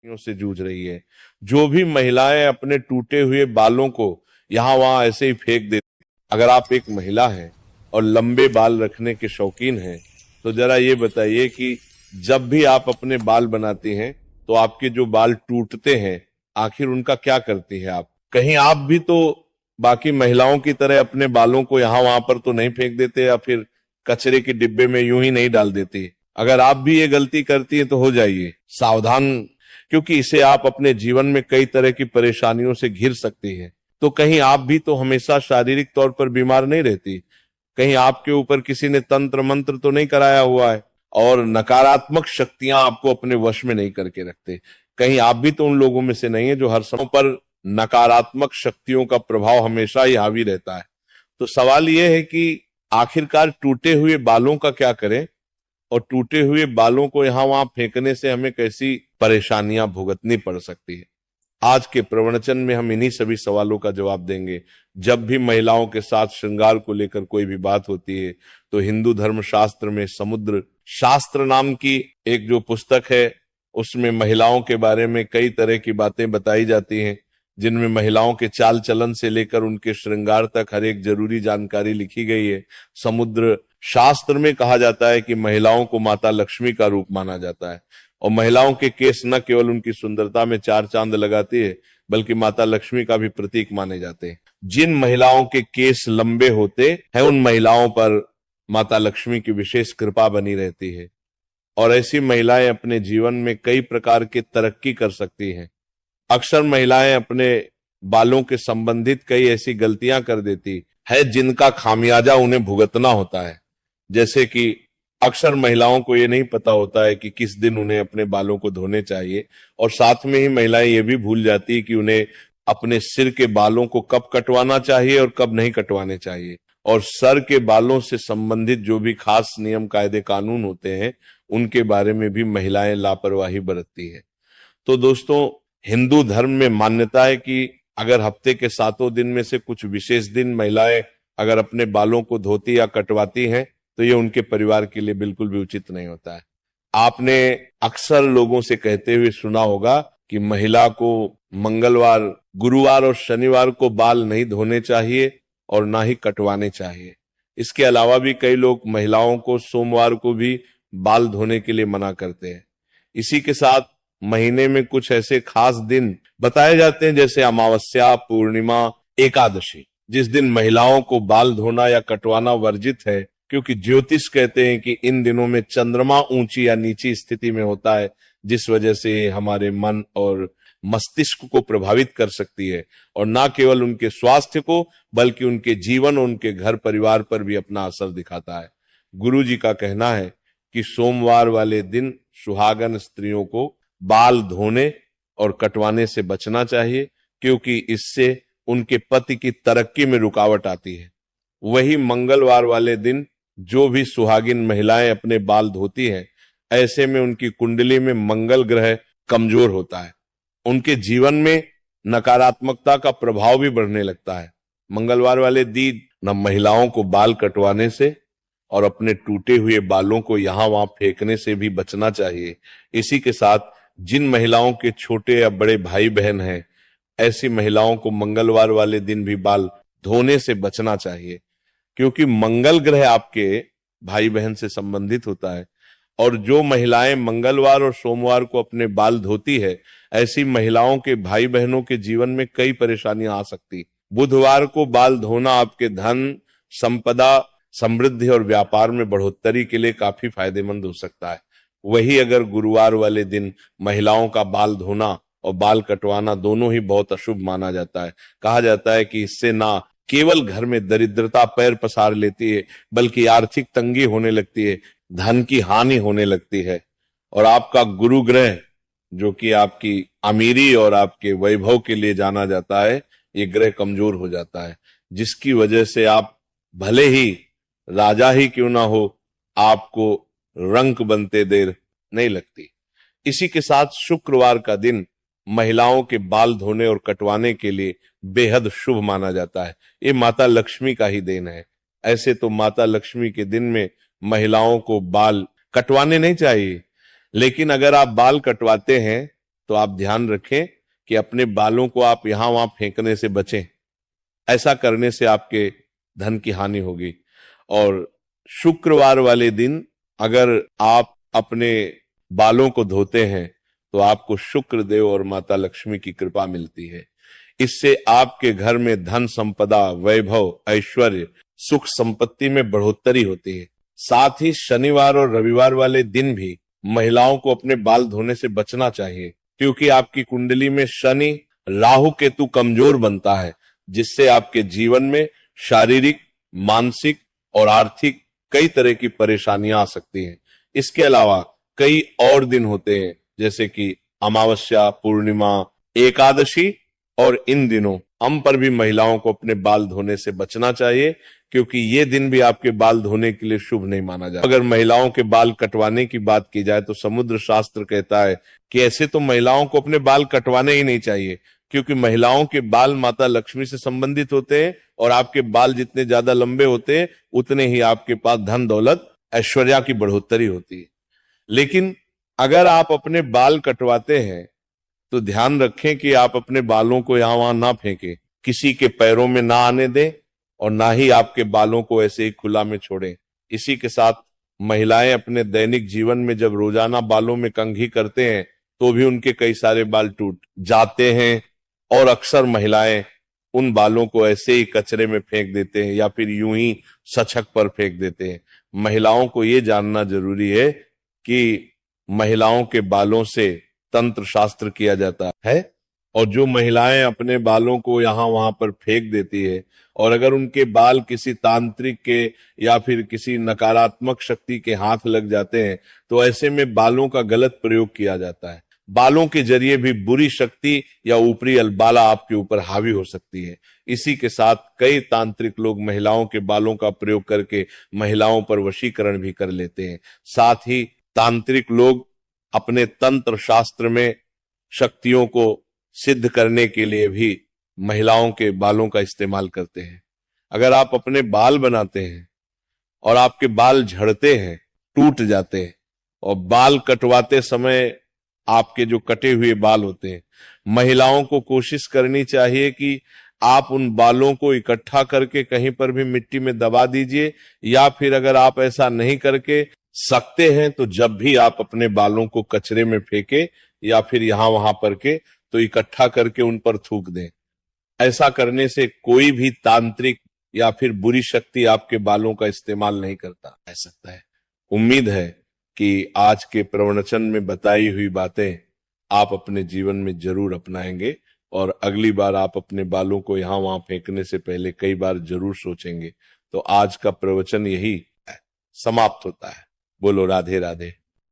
से जूझ रही है। जो भी महिलाएं अपने टूटे हुए बालों को यहाँ वहां ऐसे ही फेंक देती, अगर आप एक महिला हैं और लंबे बाल रखने के शौकीन हैं, तो जरा ये बताइए कि जब भी आप अपने बाल बनाती हैं तो आपके जो बाल टूटते हैं, आखिर उनका क्या करती है आप? कहीं आप भी तो बाकी महिलाओं की तरह अपने बालों को यहाँ वहां पर तो नहीं फेंक देते, या फिर कचरे के डिब्बे में यूं ही नहीं डाल देती? अगर आप भी ये गलती करती है तो हो जाइए सावधान, क्योंकि इसे आप अपने जीवन में कई तरह की परेशानियों से घिर सकती है। तो कहीं आप भी तो हमेशा शारीरिक तौर पर बीमार नहीं रहती? कहीं आपके ऊपर किसी ने तंत्र मंत्र तो नहीं कराया हुआ है और नकारात्मक शक्तियां आपको अपने वश में नहीं करके रखते? कहीं आप भी तो उन लोगों में से नहीं है जो हर समय पर नकारात्मक शक्तियों का प्रभाव हमेशा ही हावी रहता है? तो सवाल यह है कि आखिरकार टूटे हुए बालों का क्या करें, और टूटे हुए बालों को यहां वहां फेंकने से हमें कैसी परेशानियां भुगतनी पड़ सकती है? आज के प्रवचन में हम इन्हीं सभी सवालों का जवाब देंगे। जब भी महिलाओं के साथ श्रृंगार को लेकर कोई भी बात होती है तो हिंदू धर्म शास्त्र में समुद्र शास्त्र नाम की एक जो पुस्तक है, उसमें महिलाओं के बारे में कई तरह की बातें बताई जाती हैं, जिनमें महिलाओं के चाल चलन से लेकर उनके श्रृंगार तक हर एक जरूरी जानकारी लिखी गई है। समुद्र शास्त्र में कहा जाता है कि महिलाओं को माता लक्ष्मी का रूप माना जाता है, और महिलाओं के केस न केवल उनकी सुंदरता में चार चांद लगाती है, बल्कि माता लक्ष्मी का भी प्रतीक माने जाते हैं। जिन महिलाओं के केस लंबे होते हैं उन महिलाओं पर माता लक्ष्मी की विशेष कृपा बनी रहती है, और ऐसी महिलाएं अपने जीवन में कई प्रकार की तरक्की कर सकती हैं। अक्सर महिलाएं अपने बालों के संबंधित कई ऐसी गलतियां कर देती है जिनका खामियाजा उन्हें भुगतना होता है। जैसे कि अक्सर महिलाओं को ये नहीं पता होता है कि किस दिन उन्हें अपने बालों को धोने चाहिए, और साथ में ही महिलाएं ये भी भूल जाती है कि उन्हें अपने सिर के बालों को कब कटवाना चाहिए और कब नहीं कटवाने चाहिए। और सर के बालों से संबंधित जो भी खास नियम कायदे कानून होते हैं उनके बारे में भी महिलाएं लापरवाही बरतती है। तो दोस्तों, हिंदू धर्म में मान्यता है कि अगर हफ्ते के 7 दिन में से कुछ विशेष दिन महिलाएं अगर अपने बालों को धोती या कटवाती हैं तो ये उनके परिवार के लिए बिल्कुल भी उचित नहीं होता है। आपने अक्सर लोगों से कहते हुए सुना होगा कि महिला को मंगलवार, गुरुवार और शनिवार को बाल नहीं धोने चाहिए और ना ही कटवाने चाहिए। इसके अलावा भी कई लोग महिलाओं को सोमवार को भी बाल धोने के लिए मना करते हैं। इसी के साथ महीने में कुछ ऐसे खास दिन बताए जाते हैं जैसे अमावस्या, पूर्णिमा, एकादशी, जिस दिन महिलाओं को बाल धोना या कटवाना वर्जित है, क्योंकि ज्योतिष कहते हैं कि इन दिनों में चंद्रमा ऊंची या नीची स्थिति में होता है, जिस वजह से हमारे मन और मस्तिष्क को प्रभावित कर सकती है, और ना केवल उनके स्वास्थ्य को बल्कि उनके जीवन और उनके घर परिवार पर भी अपना असर दिखाता है। गुरु जी का कहना है कि सोमवार वाले दिन सुहागन स्त्रियों को बाल धोने और कटवाने से बचना चाहिए, क्योंकि इससे उनके पति की तरक्की में रुकावट आती है। वही मंगलवार वाले दिन जो भी सुहागिन महिलाएं अपने बाल धोती हैं, ऐसे में उनकी कुंडली में मंगल ग्रह कमजोर होता है, उनके जीवन में नकारात्मकता का प्रभाव भी बढ़ने लगता है। मंगलवार वाले दिन न महिलाओं को बाल कटवाने से और अपने टूटे हुए बालों को यहां वहां फेंकने से भी बचना चाहिए। इसी के साथ जिन महिलाओं के छोटे या बड़े भाई बहन हैं, ऐसी महिलाओं को मंगलवार वाले दिन भी बाल धोने से बचना चाहिए, क्योंकि मंगल ग्रह आपके भाई बहन से संबंधित होता है। और जो महिलाएं मंगलवार और सोमवार को अपने बाल धोती है, ऐसी महिलाओं के भाई बहनों के जीवन में कई परेशानियां आ सकती। बुधवार को बाल धोना आपके धन, संपदा, समृद्धि और व्यापार में बढ़ोतरी के लिए काफी फायदेमंद हो सकता है। वही अगर गुरुवार वाले दिन महिलाओं का बाल धोना और बाल कटवाना दोनों ही बहुत अशुभ माना जाता है। कहा जाता है कि इससे ना केवल घर में दरिद्रता पैर पसार लेती है, बल्कि आर्थिक तंगी होने लगती है, धन की हानि होने लगती है, और आपका गुरु ग्रह जो कि आपकी अमीरी और आपके वैभव के लिए जाना जाता है, ये ग्रह कमजोर हो जाता है, जिसकी वजह से आप भले ही राजा ही क्यों ना हो, आपको रंक बनते देर नहीं लगती। इसी के साथ शुक्रवार का दिन महिलाओं के बाल धोने और कटवाने के लिए बेहद शुभ माना जाता है। ये माता लक्ष्मी का ही देन है। ऐसे तो माता लक्ष्मी के दिन में महिलाओं को बाल कटवाने नहीं चाहिए, लेकिन अगर आप बाल कटवाते हैं तो आप ध्यान रखें कि अपने बालों को आप यहां वहां फेंकने से बचें। ऐसा करने से आपके धन की हानि होगी। और शुक्रवार वाले दिन अगर आप अपने बालों को धोते हैं तो आपको शुक्र देव और माता लक्ष्मी की कृपा मिलती है। इससे आपके घर में धन संपदा, वैभव, ऐश्वर्य, सुख संपत्ति में बढ़ोतरी होती है। साथ ही शनिवार और रविवार वाले दिन भी महिलाओं को अपने बाल धोने से बचना चाहिए, क्योंकि आपकी कुंडली में शनि, राहु, केतु कमजोर बनता है, जिससे आपके जीवन में शारीरिक, मानसिक और आर्थिक कई तरह की परेशानियां आ सकती हैं। इसके अलावा कई और दिन होते हैं, जैसे कि अमावस्या, पूर्णिमा, एकादशी, और इन दिनों हम पर भी महिलाओं को अपने बाल धोने से बचना चाहिए, क्योंकि ये दिन भी आपके बाल धोने के लिए शुभ नहीं माना जाता। अगर महिलाओं के बाल कटवाने की बात की जाए तो समुद्र शास्त्र कहता है कि ऐसे तो महिलाओं को अपने बाल कटवाने ही नहीं चाहिए, क्योंकि महिलाओं के बाल माता लक्ष्मी से संबंधित होते हैं, और आपके बाल जितने ज्यादा लंबे होते हैं उतने ही आपके पास धन दौलत, ऐश्वर्या की बढ़ोतरी होती है। लेकिन अगर आप अपने बाल कटवाते हैं तो ध्यान रखें कि आप अपने बालों को यहां वहां ना फेंकें, किसी के पैरों में ना आने दें, और ना ही आपके बालों को ऐसे ही खुला में छोड़ें। इसी के साथ महिलाएं अपने दैनिक जीवन में जब रोजाना बालों में कंघी करते हैं तो भी उनके कई सारे बाल टूट जाते हैं, और अक्सर महिलाएं उन बालों को ऐसे ही कचरे में फेंक देते हैं या फिर यूं ही सड़क पर फेंक देते हैं। महिलाओं को ये जानना जरूरी है कि महिलाओं के बालों से तंत्र शास्त्र किया जाता है, और जो महिलाएं अपने बालों को यहां वहां पर फेंक देती है, और अगर उनके बाल किसी तांत्रिक के या फिर किसी नकारात्मक शक्ति के हाथ लग जाते हैं तो ऐसे में बालों का गलत प्रयोग किया जाता है। बालों के जरिए भी बुरी शक्ति या ऊपरी अलबाला आपके ऊपर हावी हो सकती है। इसी के साथ कई तांत्रिक लोग महिलाओं के बालों का प्रयोग करके महिलाओं पर वशीकरण भी कर लेते हैं। साथ ही तांत्रिक लोग अपने तंत्र शास्त्र में शक्तियों को सिद्ध करने के लिए भी महिलाओं के बालों का इस्तेमाल करते हैं। अगर आप अपने बाल बनाते हैं और आपके बाल झड़ते हैं, टूट जाते हैं, और बाल कटवाते समय आपके जो कटे हुए बाल होते हैं, महिलाओं को कोशिश करनी चाहिए कि आप उन बालों को इकट्ठा करके कहीं पर भी मिट्टी में दबा दीजिए, या फिर अगर आप ऐसा नहीं करके सकते हैं तो जब भी आप अपने बालों को कचरे में फेंके या फिर यहां वहां पर के तो इकट्ठा करके उन पर थूक दें। ऐसा करने से कोई भी तांत्रिक या फिर बुरी शक्ति आपके बालों का इस्तेमाल नहीं करता रह सकता है। उम्मीद है कि आज के प्रवचन में बताई हुई बातें आप अपने जीवन में जरूर अपनाएंगे, और अगली बार आप अपने बालों को यहां वहां फेंकने से पहले कई बार जरूर सोचेंगे। तो आज का प्रवचन यही समाप्त होता है। बोलो राधे राधे।